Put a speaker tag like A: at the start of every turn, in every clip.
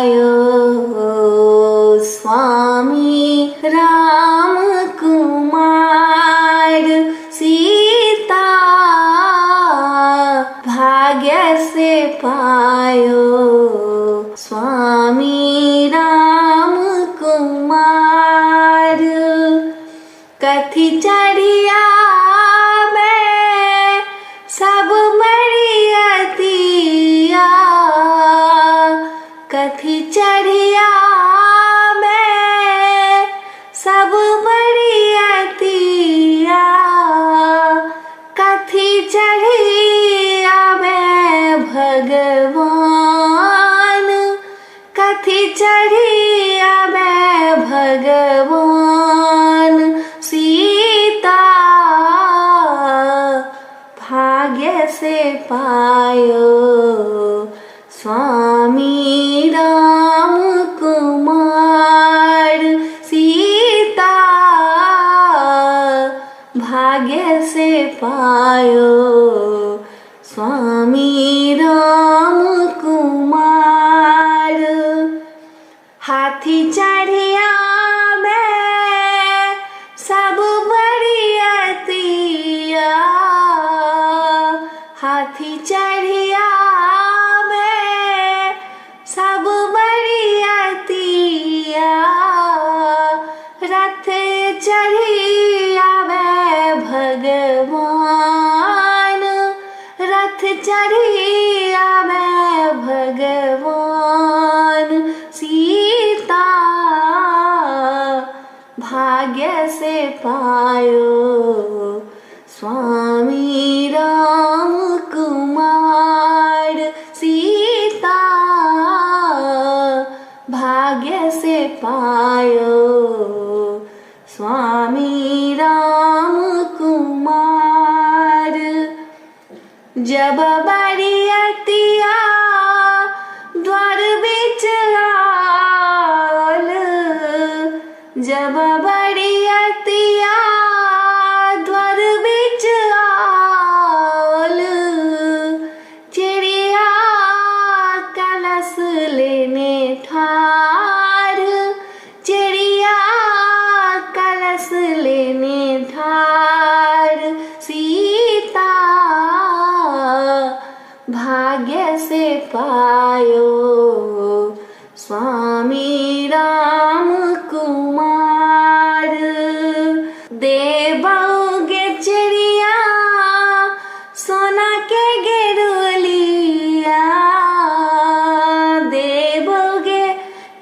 A: पायो स्वामी राम कुमार सीता भाग्य से पायो स्वामी राम कुमार। कथी चढ़िया में सब मरियतिया, कथी चढ़िया में सब मरियतिया, कथी चढ़िया में भगवान, कथी चढ़िया में भगवान सीता भाग्य से पायो स्वामी राम कुमार सीता भाग्य से पायो स्वामी राम कुमार। हाथी चढ़िया में सब बरियतिया, हाथी चढ़िया में सब बरियतिया, रथ चढ़िया में भगवान, रथ चढ़िया में भगवान सीता भाग्य से पायो स्वामी राम कुमार सीता भाग्य से पायो स्वामी राम कुमार। जब बरियतिया द्वार बिच आल, जब बरियतिया द्वार बिच आल, चिड़िया कलश लेने ठार, चिड़िया कलश लेने ठार सीता भाग्य से पायो स्वामी राम कुमार। देवोगे चिड़िया सोना के गिरुलिया, देवोगे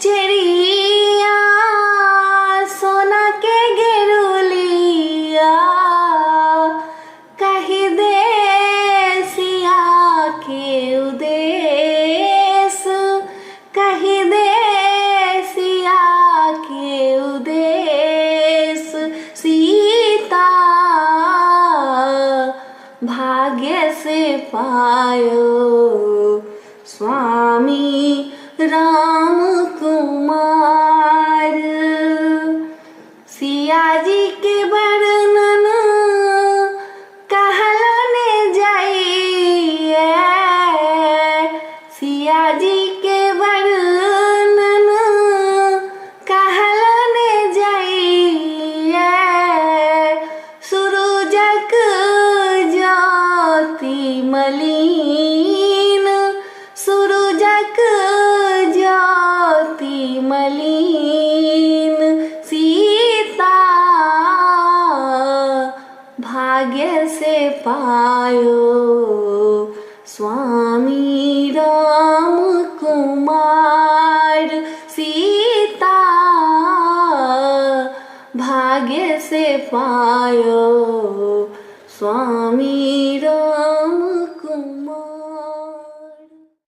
A: चिड़िया सोना के गिरुलिया, कही दे सिया के उदेश, कही दे सिया के उदेश सीता भाग्य से पायो स्वामी राम कुमार। सिया जी के वर्णन कहलने जाइए, सिया जी के वर्णन कहलने जाइए, सूरजक ज्योति मलिन, सूरजक ज्योति मलिन सीता भाग्य से पायो स्वामी राम कुमार सीता भाग्य से पायो स्वामी राम